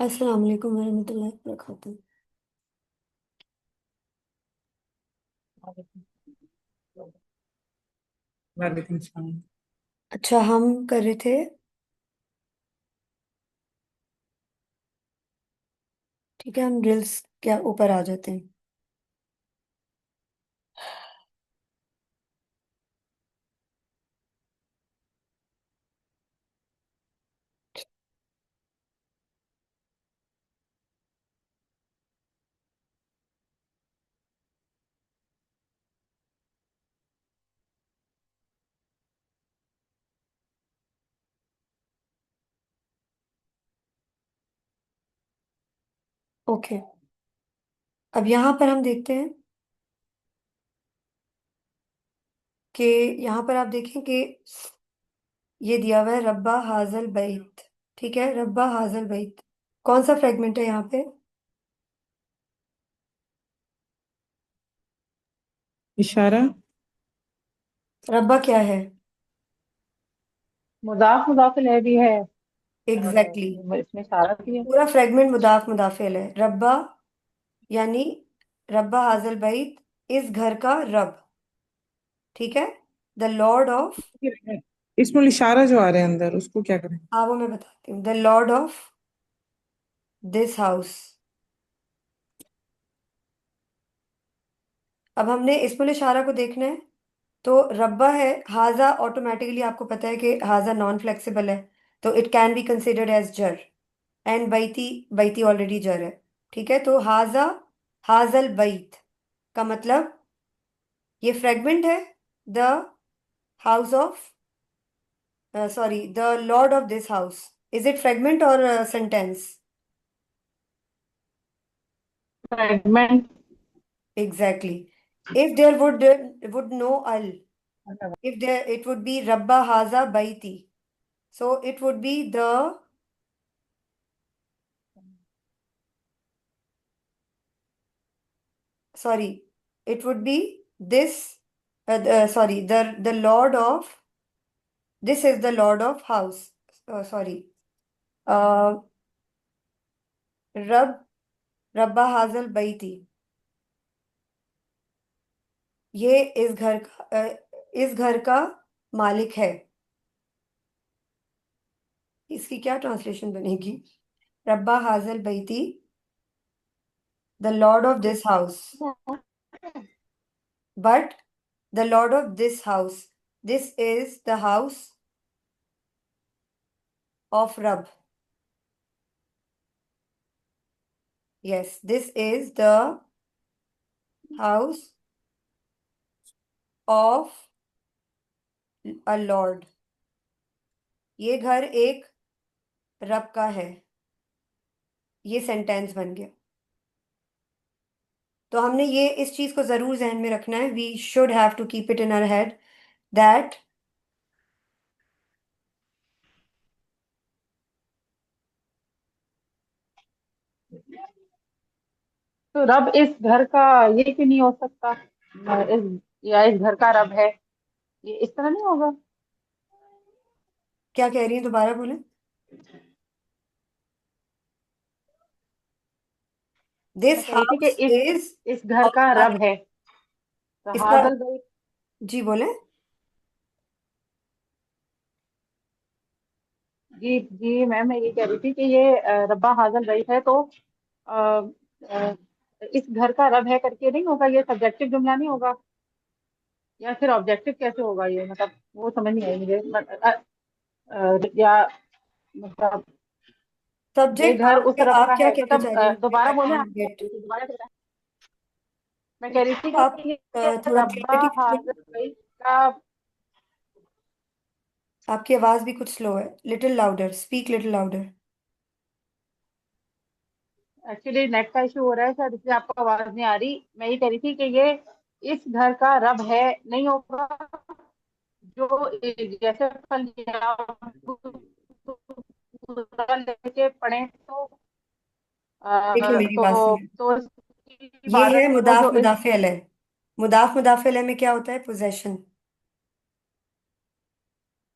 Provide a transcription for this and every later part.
अस्सलाम वालेकुम वरहमतुल्लाहि वबरकातुहू। वालेकुम सलाम। अच्छा, हम कर रहे थे। ठीक है, हम ड्रिल्स क्या ऊपर आ जाते हैं। ओके, अब यहाँ पर हम देखते हैं कि यहाँ पर आप देखें कि ये दिया हुआ है रब्बा हाजल बैत। ठीक है, रब्बा हाजल बैत कौन सा फ्रेगमेंट है यहाँ पे? इशारा। रब्बा क्या है? मुदाफ मुदाफ इलैह भी है। और एग्जैक्टली इसमें इशारा भी है। पूरा फ्रेगमेंट मुदाफ मुदाफिल है। रब्बा यानी रब्बा हाजल बैत, इस घर का रब। ठीक है, द लॉर्ड ऑफ। इसमें इशारा जो आ रहे हैं अंदर उसको क्या करें? हाँ, वो मैं बताती हूँ। The lord of this house. अब हमने इस्मुल इशारा को देखना है। तो रब्बा है, हाजा ऑटोमेटिकली आपको पता है कि हाजा नॉन फ्लेक्सिबल है, तो it can be considered as जर। एंड बैती, बैती ऑलरेडी जर है। ठीक है, तो हाजा हाजल बैत का मतलब ये फ्रेगमेंट है। The house of, sorry, the lord of this house. Is it fragment or sentence? Fragment. Exactly. If there would no अल, if there it would be rabba haza baiti, so it would be the, sorry, it would be this, sorry, the lord of, this is the lord of house, sorry, uh, rab rabba hazal baiti, ये इस घर का मालिक है। इसकी क्या translation बनेगी? रब्बा हाजल बैती, the lord of this house, but the lord of this house, this is the house of Rab. Yes, this is the house of a lord. ये घर एक रब का है। ये सेंटेंस बन गया। तो हमने ये इस चीज को जरूर जहन में रखना है। We should have to keep it in our head that तो रब इस घर का ये क्यों नहीं हो सकता? या इस घर का रब है, ये इस तरह नहीं होगा? क्या कह रही है, दोबारा बोले। मैं दिस कह रही थी कि हाउस इज इस घर ऑफ का अस। रब है, तो इसका, हादल बैत। जी बोले। जी जी मैम, मैं ये कह रही थी कि ये रब्बा हादल बैत है, तो अ, अ, इस घर का रब है करके नहीं होगा, ये सब्जेक्टिव जुमला नहीं होगा? या फिर ऑब्जेक्टिव कैसे होगा ये, मतलब वो समझ नहीं आई मुझे। या मतलब ये सब्जेक्ट घर उस आप रब का क्या है, कहना मतलब चाह रही हैं? दोबारा आई बोले कांट आप, गेट। दोबारा से बताएं। मैं कह रही थी आप कि ये थोड़ा रब्बा क्लैरिटी। हाजिर बैत का। आपकी आवाज भी कुछ स्लो है। Little louder, speak little louder. Actually net का इशू हो रहा है शायद, इसलिए आपको आवाज नहीं आ रही। मैं ये कह रही थी कि ये इस घर का रब है नहीं होगा, जो जैसे फल लेके पढ़े तो देखो मेरी बात तो सुनिए। इसकी ये है इबारत है वो मुदाफ जो इस। मुदाफिल है। मुदाफ मुदाफिल है में क्या होता है? पोजेशन।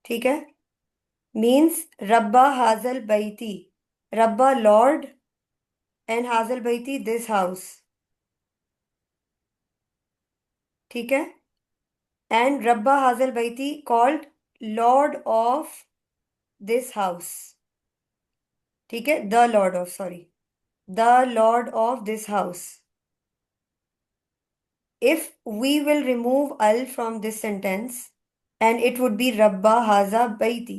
ठीक है, मीन्स रब्बा हाजल बैती, रब्बा लॉर्ड एंड हाजिल बैती दिस हाउस, ठीक है। एंड रब्बा हाजिल बैती called lord of this house, ठीक है, the lord of, sorry, the lord of this house. If we will remove al from this sentence and it would be Rabba haza baiti,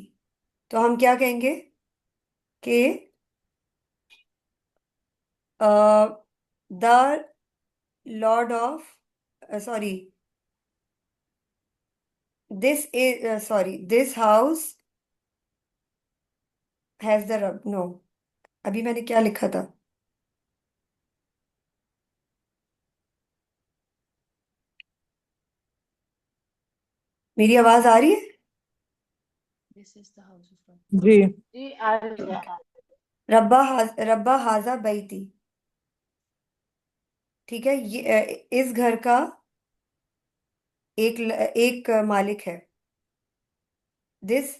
तो हम क्या कहेंगे कि the lord of, sorry, this is, sorry, this house has the रब, no, अभी मैंने क्या लिखा था? मेरी आवाज आ रही है? जी। जी आ रही है, ठीक है। रब्बा हाजा बैती, ठीक है, ये इस घर का एक मालिक है। दिस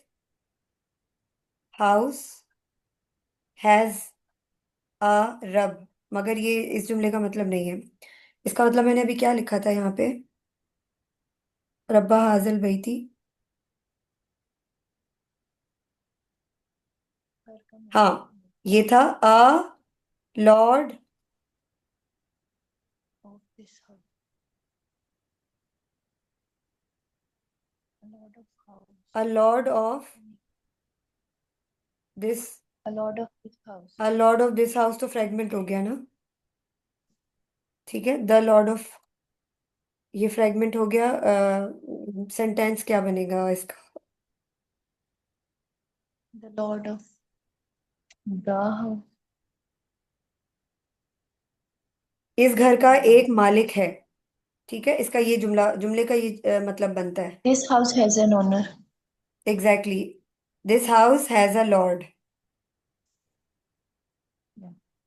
हाउस हैज अ रब, मगर ये इस जुमले का मतलब नहीं है। इसका मतलब मैंने अभी क्या लिखा था यहाँ पे? रब्बा हाजिल बैती, हाँ, ये था a lord, a lord of this, a lord of this house तो फ्रेगमेंट हो गया ना, ठीक है, द लॉर्ड ऑफ, ये फ्रेगमेंट हो गया। सेंटेंस क्या बनेगा इसका? इस घर का एक मालिक है, ठीक है, इसका ये जुमले का ये मतलब बनता है। This house has an owner. Exactly, this house has a Lord,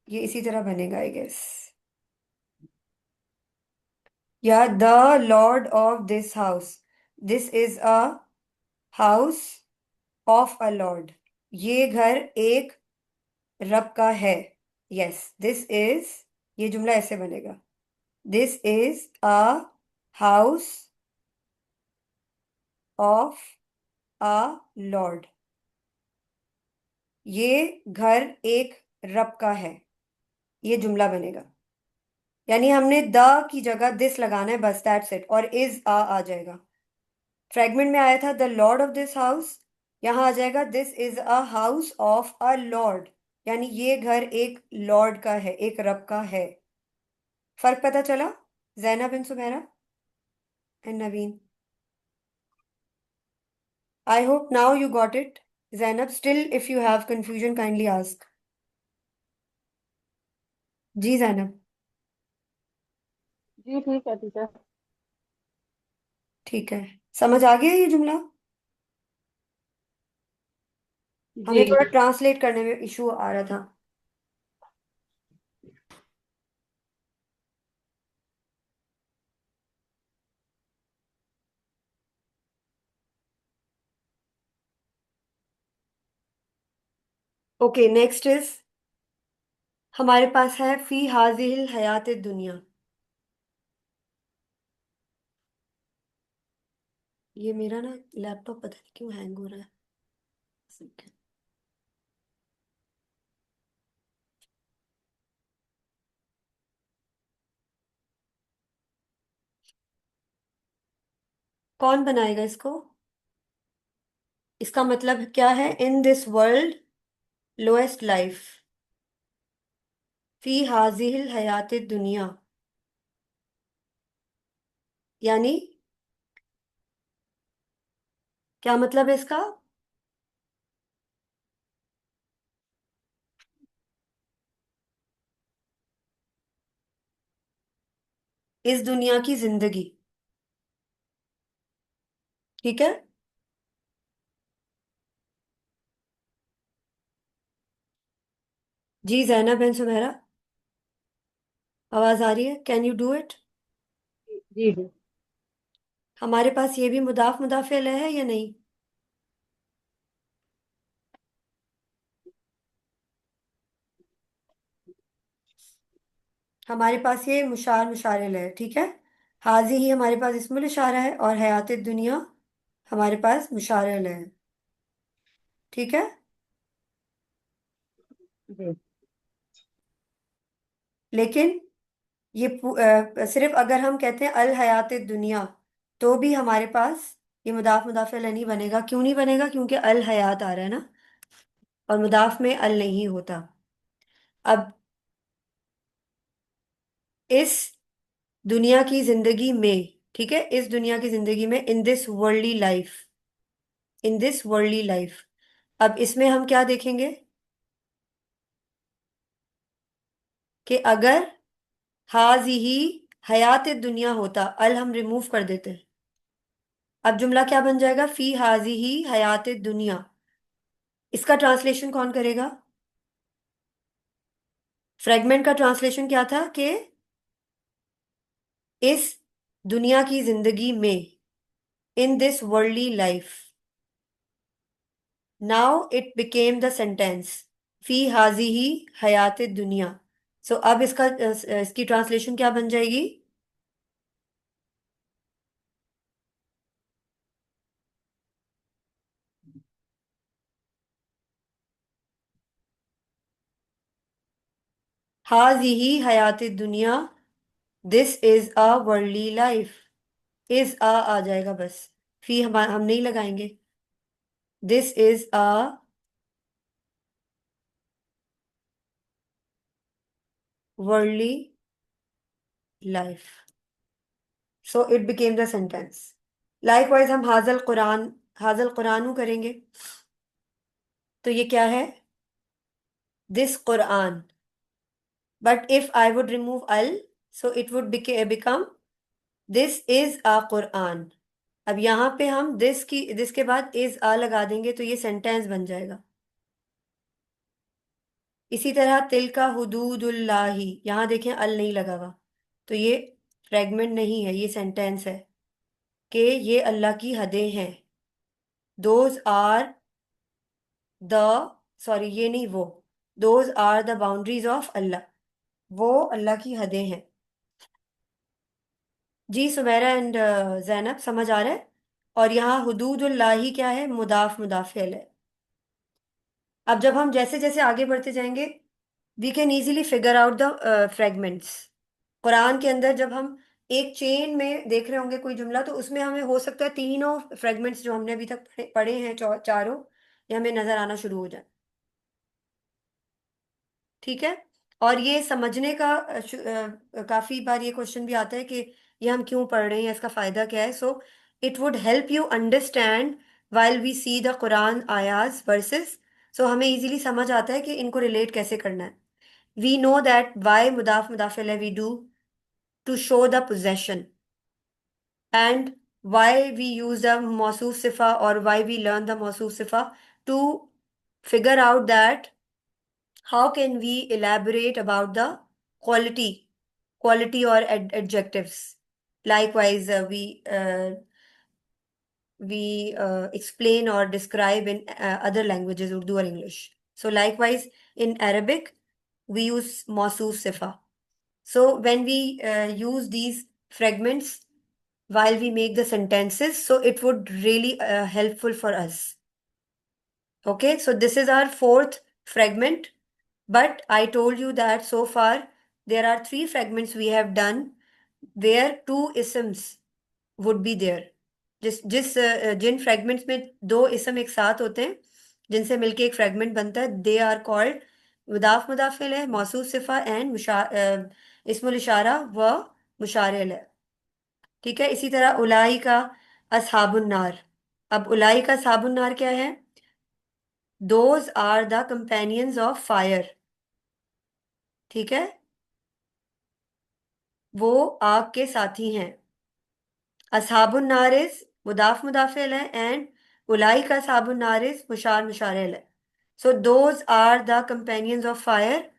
ये इसी तरह बनेगा आई गेस, या the lord of this house, this is a house of a Lord, ये घर एक रब का है। यस, दिस इज, ये जुमला ऐसे बनेगा, this is a house of a Lord, ये घर एक रब का है, ये जुमला बनेगा। यानी हमने द की जगह दिस लगाना है, बस, दैट्स इट, और इज आ जाएगा। फ्रेगमेंट में आया था the lord of this house, यहां आ जाएगा this is a house of a Lord, यानी ये घर एक लॉर्ड का है, एक रब का है। फर्क पता चला? Zainab and Sumera and Naveen, I hope now you got it. Zainab, still if you have confusion kindly ask. जी जैनब, जी ठीक है टीचर। ठीक है, समझ आ गया ये जुमला? हमें जी थोड़ा ट्रांसलेट करने में इशू आ रहा था। ओके, नेक्स्ट इज, हमारे पास है फी हाजिल हयात दुनिया। ये मेरा ना लैपटॉप पता नहीं क्यों हैंग हो रहा है। कौन बनाएगा इसको? इसका मतलब क्या है? In this world lowest life, फी हाजिल हयात दुनिया, यानी क्या मतलब है इसका? इस दुनिया की जिंदगी, ठीक है। जी जैनब एंड सुमेरा, आवाज आ रही है? Can you do it? जी जी। हमारे पास ये भी मुदाफ मुदाफिल है या नहीं? हमारे पास ये मुशार मुशारिल है, ठीक है। हाजी ही हमारे पास इस्मुल इशारा है और हयात दुनिया हमारे पास मुशारिल है, ठीक है। जी। लेकिन ये सिर्फ अगर हम कहते हैं अल हयात दुनिया तो भी हमारे पास ये मुदाफ मुदाफ अलैह नहीं बनेगा। क्यों नहीं बनेगा? क्योंकि अल हयात आ रहा है ना, और मुदाफ में अल नहीं होता। अब इस दुनिया की जिंदगी में, ठीक है, इस दुनिया की जिंदगी में, in this worldly life, in this worldly life, अब इसमें हम क्या देखेंगे कि अगर हाजी ही हयात दुनिया होता, अल हम रिमूव कर देते, अब जुमला क्या बन जाएगा? फी हाजी ही हयात दुनिया। इसका ट्रांसलेशन कौन करेगा? फ्रेगमेंट का ट्रांसलेशन क्या था कि इस दुनिया की जिंदगी में, in this worldly life. Now it became the sentence फी हाजी ही हयात दुनिया। सो अब इसकी ट्रांसलेशन क्या बन जाएगी? हाजी ही हयात दुनिया, this is a worldly life. Is आ जाएगा बस, फी हम नहीं लगाएंगे। This is a worldly life. So it became the sentence. Likewise हम हाजल कुरान करेंगे, तो ये क्या है? This Quran. But if I would remove अल, so it would become this is a Quran. अब यहाँ पे हम दिस के बाद इज आ लगा देंगे तो ये सेंटेंस बन जाएगा। इसी तरह तिल का हुदूदुल्लाही, यहाँ देखें अल नहीं लगा हुआ, तो ये फ्रेगमेंट नहीं है, ये सेंटेंस है कि ये अल्लाह की हदें हैं। दोज आर द, सॉरी ये नहीं, वो, those are the boundaries of Allah, वो अल्लाह की हदें हैं। जी सुमेरा एंड जैनब समझ आ रहा है। और यहाँ हुदूदुल्लाही क्या है? मुदाफ मुदाफिल है। अब जब हम जैसे जैसे आगे बढ़ते जाएंगे, we can easily figure out the fragments. Quran के अंदर जब हम एक चेन में देख रहे होंगे कोई जुमला, तो उसमें हमें हो सकता है तीनों फ्रेगमेंट्स जो हमने अभी तक पढ़े हैं, चारों, ये हमें नजर आना शुरू हो जाए, ठीक है। और ये समझने का काफी बार ये क्वेश्चन भी आता है कि ये हम क्यों पढ़ रहे हैं, इसका फायदा क्या है। So it would help you understand while we see the Quran आयाज वर्सेस। सो हमें इजीली समझ आता है कि इनको रिलेट कैसे करना है। वी नो दैट वाई मुदाफ मुदाफिल है we do to show the possession, and why we use the मौसूफ सिफा or why we learn the मौसूफ सिफा, to figure out that how can we elaborate about the quality or adjectives. Likewise, we explain or describe in other languages, Urdu or English. So likewise, in Arabic, we use मौसूफ Sifa. So when we use these fragments while we make the sentences, so it would really helpful for us. Okay, so this is our fourth fragment, but I told you that so far there are three fragments we have done where two isms would be there. जिन fragments में दो इसम एक साथ होते हैं, जिनसे मिलके एक फ्रेगमेंट बनता है, दे आर कॉल्ड मुदाफ मुदाफिल है, मौसूफ सिफा एंड इस्मुल इशारा व मुशारिल है, ठीक है। इसी तरह उलाई का असहाबुन नार। अब उलाई का असहाबुन नार क्या है? Those are the companions of fire, ठीक है, वो आग के साथी हैं। असहाबुन नार इज मुदाफ मुदाफिल है एंड उलाई का असहाबुन नार इज मुशार मुशारिल है। So those are the companions of fire.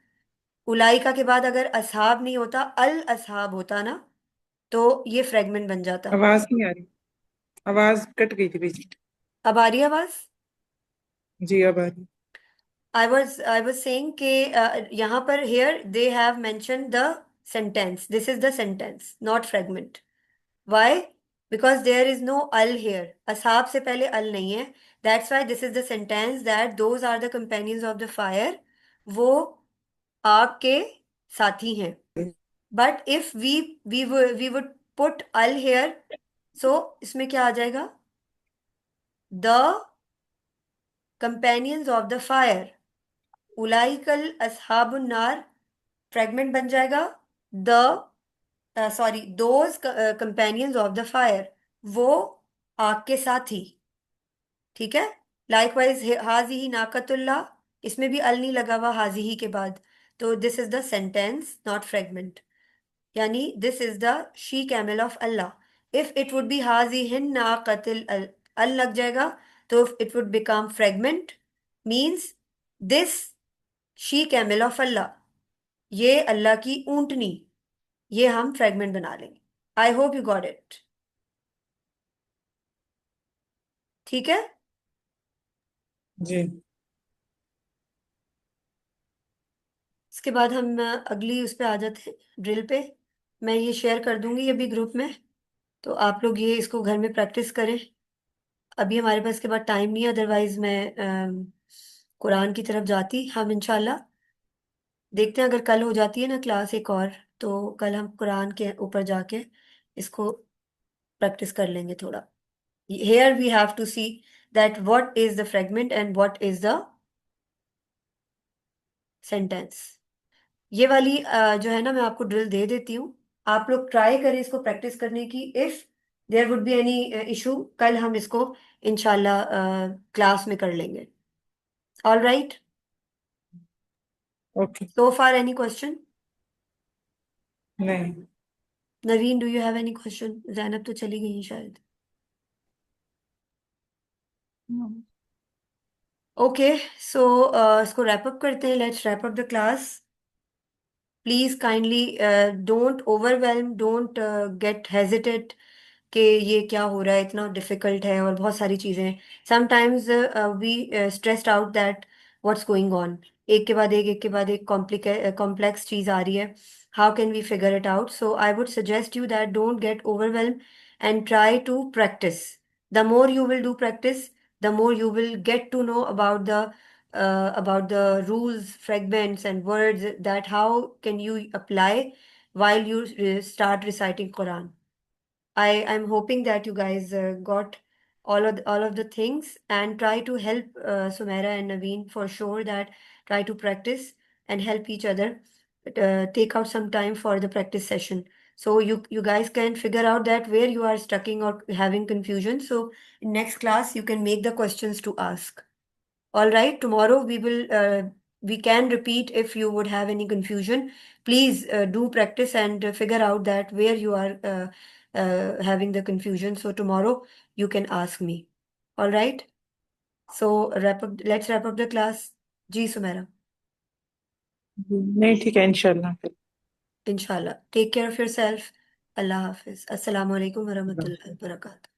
उलाइका के बाद अगर असहाब नहीं होता, अल असहाब होता ना, तो ये फ्रेगमेंट बन जाता। आवाज नहीं आ रही, आवाज कट गई थी बीच में। अब आ रही है आवाज? जी अब आ रही। आई वॉज सेइंग कि यहाँ पर here they have mention the sentence. This is the sentence, not fragment. Why? Because there is no al here. Ashab से पहले al नहीं है. That's why this is the sentence that those are the companions of the fire. वो आग के साथी हैं. But if we would put al here, so इसमें क्या आ जाएगा? The companions of the fire. उलाइकल अस्हाबुन नार फ्रेगमेंट बन जाएगा. The sorry those companions of the fire, वो आग के साथी. ठीक है. लाइकवाइज हाजी ही नाकतुल्ला, इसमें भी अल नहीं लगा हुआ हाजी ही के बाद. तो this is the sentence not fragment. यानी this is the she camel of Allah. If it would be हाजी हिन नाकतिल अल, अल लग जाएगा तो it would become fragment. Means this she camel of Allah, ये अल्लाह की ऊंटनी, ये हम फ्रेगमेंट बना लेंगे. I hope you got it. ठीक है. जी. इसके बाद हम अगली उस पे आ जाते हैं, ड्रिल पे. मैं ये शेयर कर दूंगी अभी ग्रुप में, तो आप लोग ये इसको घर में प्रैक्टिस करें. अभी हमारे पास के बाद टाइम नहीं है, अदरवाइज मैं कुरान की तरफ जाती. हम इंशाल्लाह देखते हैं, अगर कल हो जाती है ना क्लास एक और, तो कल हम कुरान के ऊपर जाके इसको प्रैक्टिस कर लेंगे थोड़ा. Here we have to see that what is the fragment and what is the sentence. ये वाली जो है ना, मैं आपको ड्रिल दे देती हूँ. आप लोग ट्राई करें इसको प्रैक्टिस करने की. If there would be any issue, कल हम इसको इंशाल्लाह क्लास में कर लेंगे. All right. Okay. So far any question? नहीं. Naveen, do you have any question? Zainab तो चली गई शायद. ओके. सो इसको रैप अप करते हैं. Let's wrap up the class. Please kindly don't overwhelm, don't get hesitate कि ये क्या हो रहा है, इतना डिफिकल्ट है और बहुत सारी चीज़ें हैं. Sometimes we stressed out that what's going on. एक के बाद एक कॉम्प्लेक्स चीज़ आ रही है. How can we figure it out? So I would suggest you that don't get overwhelm and try to practice. The more you will do practice, the more you will get to know about the rules, fragments and words, that how can you apply while you start reciting Quran. I'm hoping that you guys got all of the things, and try to help Sumaira and Naveen for sure, that try to practice and help each other. Take out some time for the practice session, so you guys can figure out that where you are stucking or having confusion. So in next class you can make the questions to ask. All right, tomorrow we can repeat if you would have any confusion. Please do practice and figure out that where you are having the confusion. So tomorrow you can ask me. All right. So wrap up. Let's wrap up the class. जी सुमेरा. नहीं, ठीक है, इंशाल्लाह. Inshallah. Take care of yourself. Allah Hafiz. Assalamu alaikum wa rahmatullahi wa barakatuh.